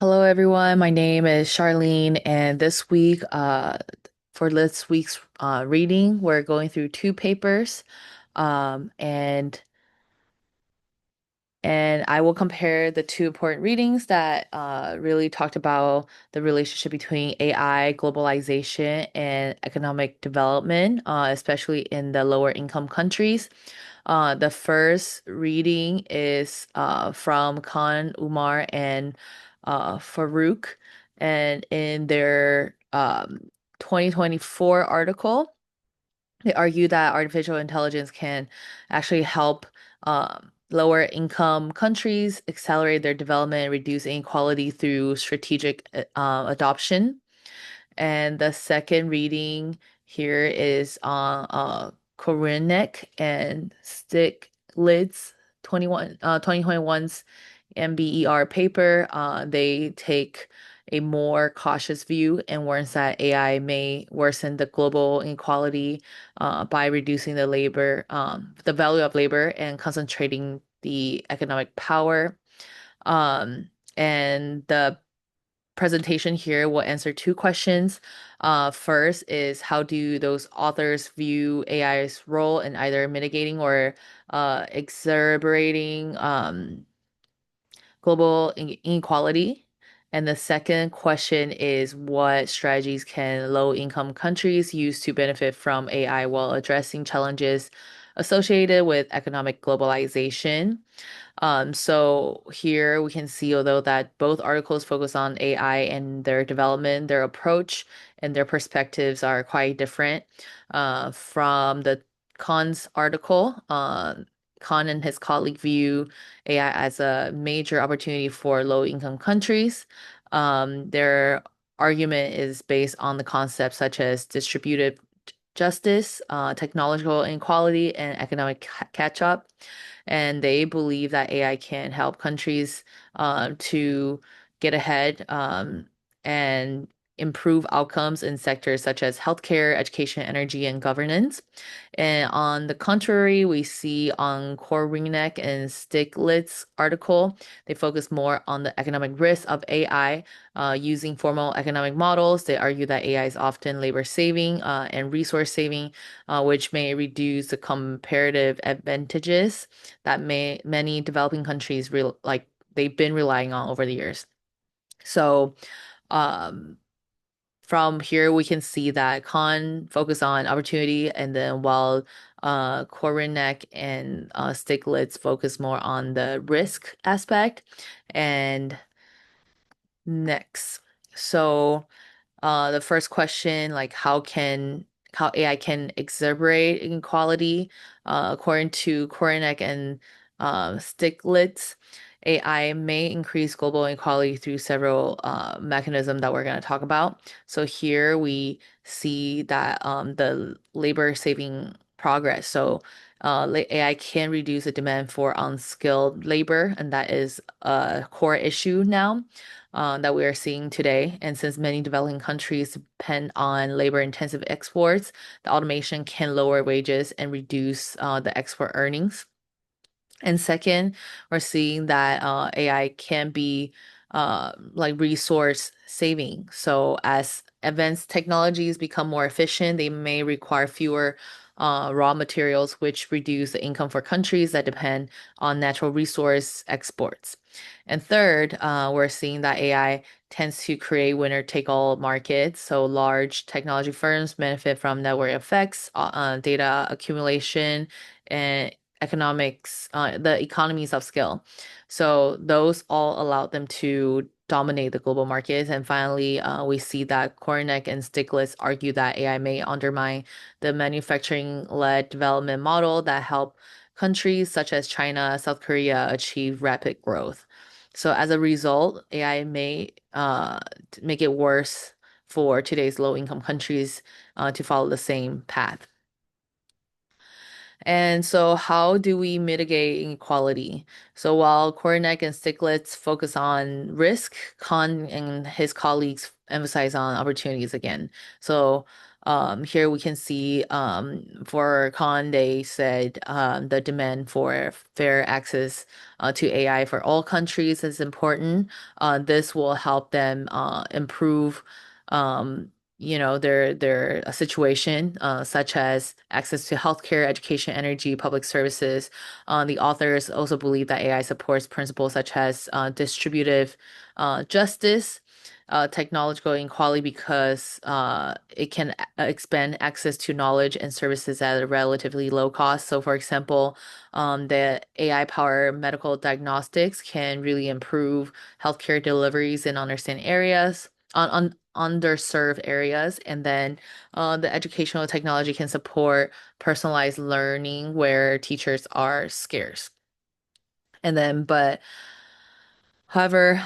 Hello, everyone. My name is Charlene, and for this week's reading, we're going through two papers, um, and and I will compare the two important readings that really talked about the relationship between AI, globalization, and economic development, especially in the lower income countries. The first reading is from Khan, Umar, and Farouk, and in their 2024 article, they argue that artificial intelligence can actually help lower income countries accelerate their development and reduce inequality through strategic adoption. And the second reading here is on Korenek and Stiglitz 2021's MBER paper. They take a more cautious view and warns that AI may worsen the global inequality by reducing the value of labor and concentrating the economic power. And the presentation here will answer two questions. First is how do those authors view AI's role in either mitigating or exacerbating global inequality? And the second question is what strategies can low-income countries use to benefit from AI while addressing challenges associated with economic globalization? So here we can see, although that both articles focus on AI and their development, their approach and their perspectives are quite different. From the Khan's article, Khan and his colleague view AI as a major opportunity for low-income countries. Their argument is based on the concepts such as distributed justice, technological inequality, and economic catch-up. And they believe that AI can help countries to get ahead and improve outcomes in sectors such as healthcare, education, energy, and governance. And on the contrary, we see on Korwinek and Stiglitz article, they focus more on the economic risks of AI using formal economic models. They argue that AI is often labor saving and resource saving, which may reduce the comparative advantages that many developing countries they've been relying on over the years. So, um, from here we can see that Khan focus on opportunity, and then while Korinek and Stiglitz focus more on the risk aspect. And next, so the first question, like how AI can exacerbate inequality, according to Korinek and Stiglitz, AI may increase global inequality through several mechanisms that we're going to talk about. So here we see that the labor saving progress. So AI can reduce the demand for unskilled labor, and that is a core issue now that we are seeing today. And since many developing countries depend on labor-intensive exports, the automation can lower wages and reduce the export earnings. And second, we're seeing that AI can be like resource saving. So as advanced technologies become more efficient, they may require fewer raw materials, which reduce the income for countries that depend on natural resource exports. And third, we're seeing that AI tends to create winner-take-all markets. So large technology firms benefit from network effects, data accumulation, and the economies of scale. So those all allow them to dominate the global markets. And finally, we see that Kornick and Stiglitz argue that AI may undermine the manufacturing-led development model that help countries such as China, South Korea achieve rapid growth. So as a result, AI may make it worse for today's low-income countries to follow the same path. And so, how do we mitigate inequality? So, while Kornick and Stiglitz focus on risk, Kahn and his colleagues emphasize on opportunities again. So, Here we can see for Khan, they said the demand for fair access to AI for all countries is important. This will help them improve, um, their situation, such as access to healthcare, education, energy, public services. The authors also believe that AI supports principles such as distributive justice, technological inequality because it can expand access to knowledge and services at a relatively low cost. So, for example, the AI-powered medical diagnostics can really improve healthcare deliveries in understand areas on underserved areas, and then the educational technology can support personalized learning where teachers are scarce. And then, but However,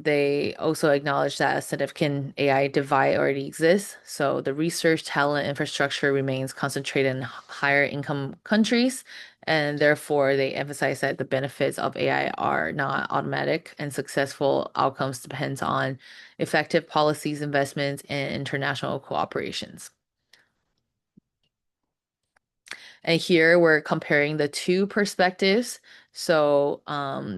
they also acknowledge that a significant AI divide already exists. So the research talent infrastructure remains concentrated in higher income countries, and therefore they emphasize that the benefits of AI are not automatic, and successful outcomes depends on effective policies, investments, and international cooperations. And here we're comparing the two perspectives. So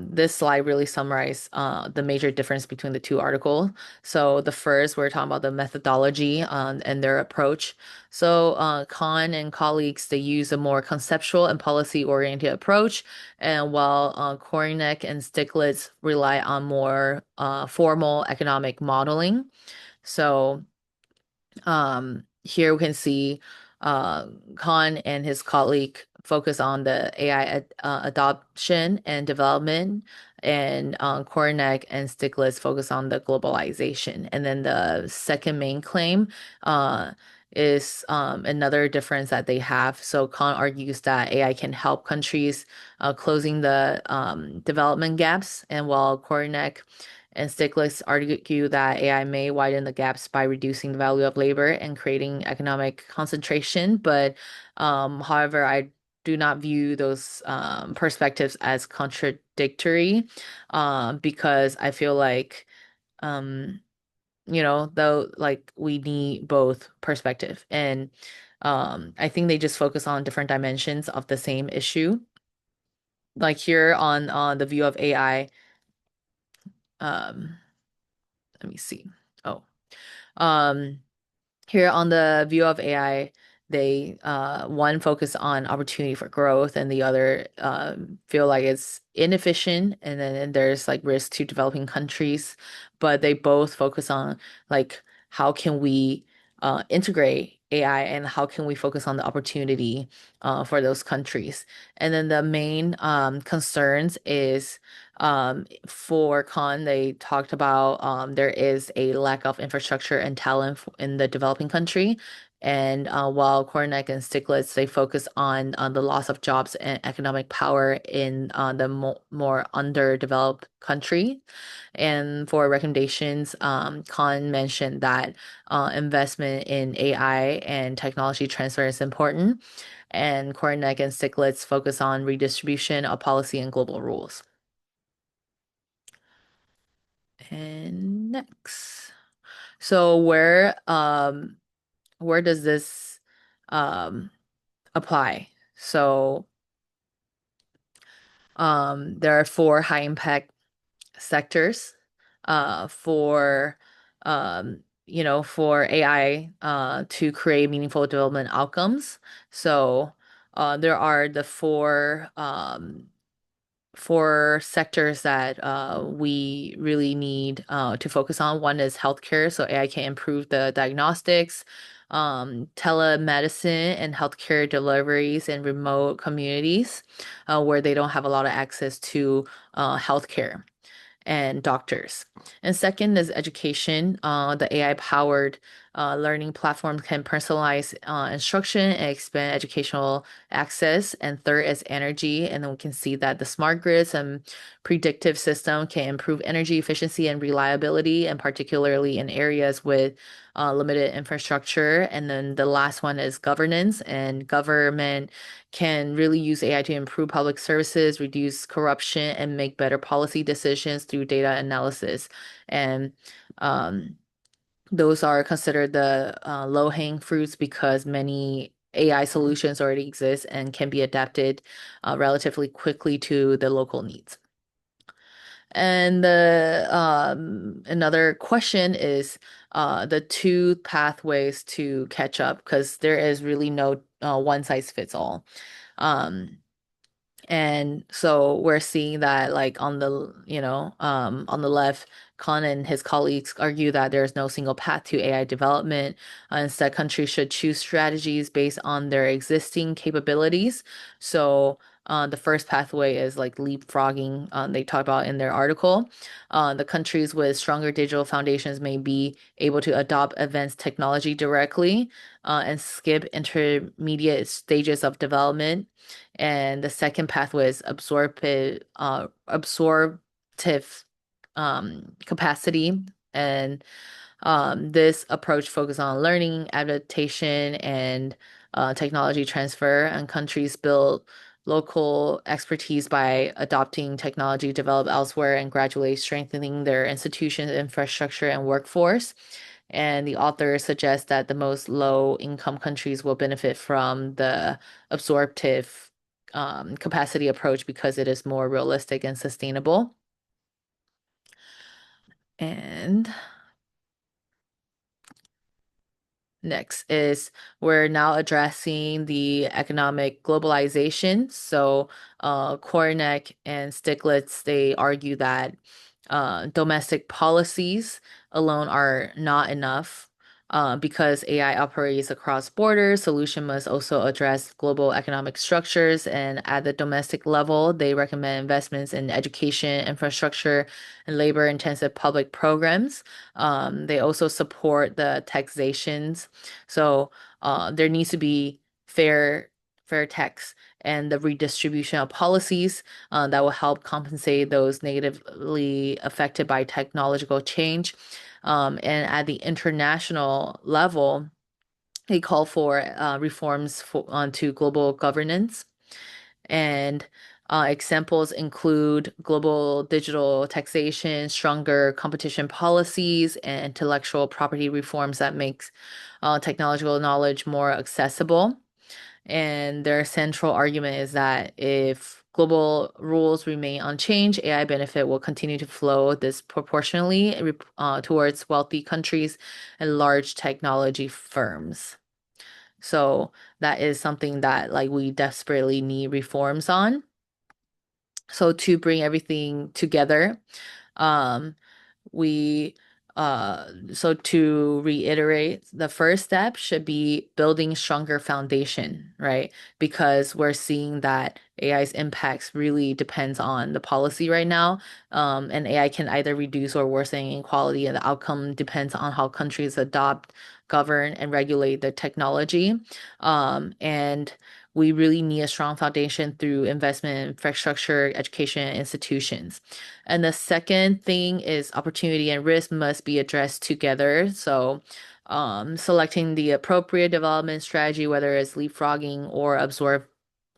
this slide really summarizes the major difference between the two articles. So the first, we're talking about the methodology and their approach. So Kahn and colleagues, they use a more conceptual and policy-oriented approach, and while Kornick and Stiglitz rely on more formal economic modeling. So here we can see Khan and his colleague focus on the AI adoption and development, and Kornack and Stiglitz focus on the globalization. And then the second main claim is another difference that they have. So Khan argues that AI can help countries closing the development gaps, and while Kornack and Stiglitz argue that AI may widen the gaps by reducing the value of labor and creating economic concentration. But however, I do not view those perspectives as contradictory because I feel like, um, though, like we need both perspective. And I think they just focus on different dimensions of the same issue. Like here on the view of AI, um, let me see. Oh. Um, Here on the view of AI, they one focus on opportunity for growth, and the other feel like it's inefficient, and then there's like risk to developing countries. But they both focus on like how can we integrate AI, and how can we focus on the opportunity for those countries. And then the main concerns is for Khan, they talked about there is a lack of infrastructure and talent in the developing country. And while Kornack and Stiglitz, they focus on the loss of jobs and economic power in the more underdeveloped country. And for recommendations, Khan mentioned that investment in AI and technology transfer is important. And Kornack and Stiglitz focus on redistribution of policy and global rules. And next. So where does this um apply? So there are four high impact sectors for for AI to create meaningful development outcomes. So there are the four sectors that we really need to focus on. One is healthcare, so AI can improve the diagnostics, telemedicine, and healthcare deliveries in remote communities where they don't have a lot of access to healthcare and doctors. And second is education. The AI-powered learning platform can personalize instruction and expand educational access. And third is energy. And then we can see that the smart grids and predictive system can improve energy efficiency and reliability, and particularly in areas with limited infrastructure. And then the last one is governance, and government can really use AI to improve public services, reduce corruption, and make better policy decisions through data analysis. And Those are considered the low-hanging fruits because many AI solutions already exist and can be adapted relatively quickly to the local needs. And the another question is the two pathways to catch up because there is really no one size fits all. Um, and so we're seeing that like on the, on the left, Khan and his colleagues argue that there's no single path to AI development. Instead, countries should choose strategies based on their existing capabilities. So the first pathway is like leapfrogging, they talk about in their article. The countries with stronger digital foundations may be able to adopt advanced technology directly, and skip intermediate stages of development. And the second pathway is absorptive capacity. And this approach focuses on learning, adaptation, and technology transfer. And countries build local expertise by adopting technology developed elsewhere and gradually strengthening their institutions, infrastructure, and workforce. And the author suggests that the most low-income countries will benefit from the absorptive capacity approach because it is more realistic and sustainable. And next is we're now addressing the economic globalization. So, Kornick and Stiglitz, they argue that domestic policies alone are not enough. Because AI operates across borders, solution must also address global economic structures. And at the domestic level, they recommend investments in education, infrastructure, and labor-intensive public programs. They also support the taxations. So there needs to be fair tax and the redistribution of policies that will help compensate those negatively affected by technological change. And at the international level, they call for reforms onto global governance. And examples include global digital taxation, stronger competition policies, and intellectual property reforms that makes technological knowledge more accessible. And their central argument is that if global rules remain unchanged, AI benefit will continue to flow disproportionately towards wealthy countries and large technology firms. So that is something that like we desperately need reforms on. So to bring everything together, um, we so to reiterate, the first step should be building stronger foundation, right? Because we're seeing that AI's impacts really depends on the policy right now. And AI can either reduce or worsen inequality, and the outcome depends on how countries adopt, govern, and regulate the technology. And we really need a strong foundation through investment in infrastructure, education, and institutions. And the second thing is opportunity and risk must be addressed together. So, selecting the appropriate development strategy, whether it's leapfrogging or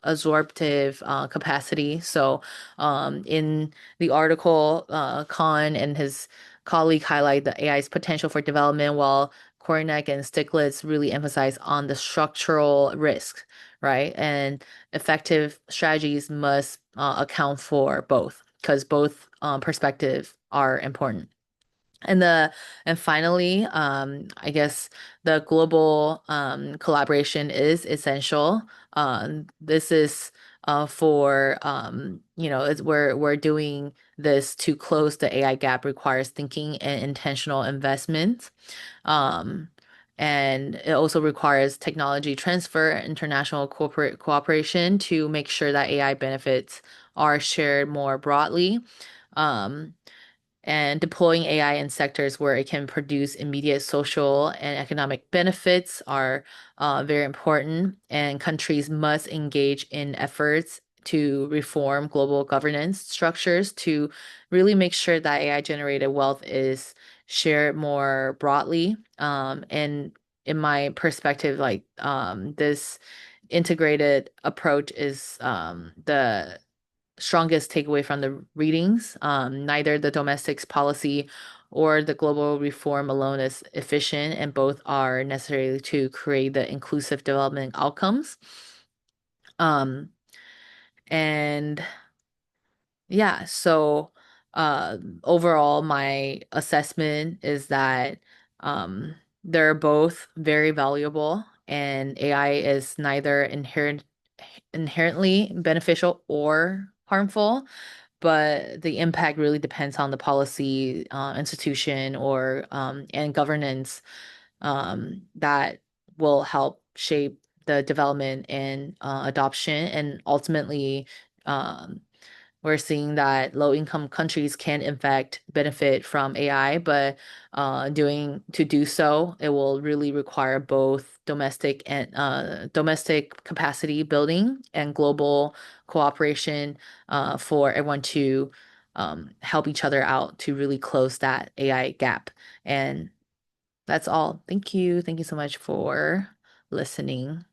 absorptive capacity. So, in the article, Khan and his colleague highlight the AI's potential for development, while Kornick and Stiglitz really emphasize on the structural risk, right? And effective strategies must account for both because both perspectives are important. And finally, I guess the global collaboration is essential. This is for we're doing this to close the AI gap requires thinking and intentional investment. Um, and it also requires technology transfer, international corporate cooperation to make sure that AI benefits are shared more broadly. Um, and deploying AI in sectors where it can produce immediate social and economic benefits are very important. And countries must engage in efforts to reform global governance structures to really make sure that AI generated wealth is shared more broadly. And in my perspective, this integrated approach is the strongest takeaway from the readings. Neither the domestics policy or the global reform alone is efficient, and both are necessary to create the inclusive development outcomes. Um, and yeah, so overall, my assessment is that they're both very valuable, and AI is neither inherently beneficial or harmful, but the impact really depends on the policy, institution, or and governance that will help shape the development and adoption. And ultimately, um, we're seeing that low-income countries can in fact benefit from AI, but doing to do so, it will really require both domestic capacity building and global cooperation for everyone to help each other out to really close that AI gap. And that's all. Thank you. Thank you so much for listening.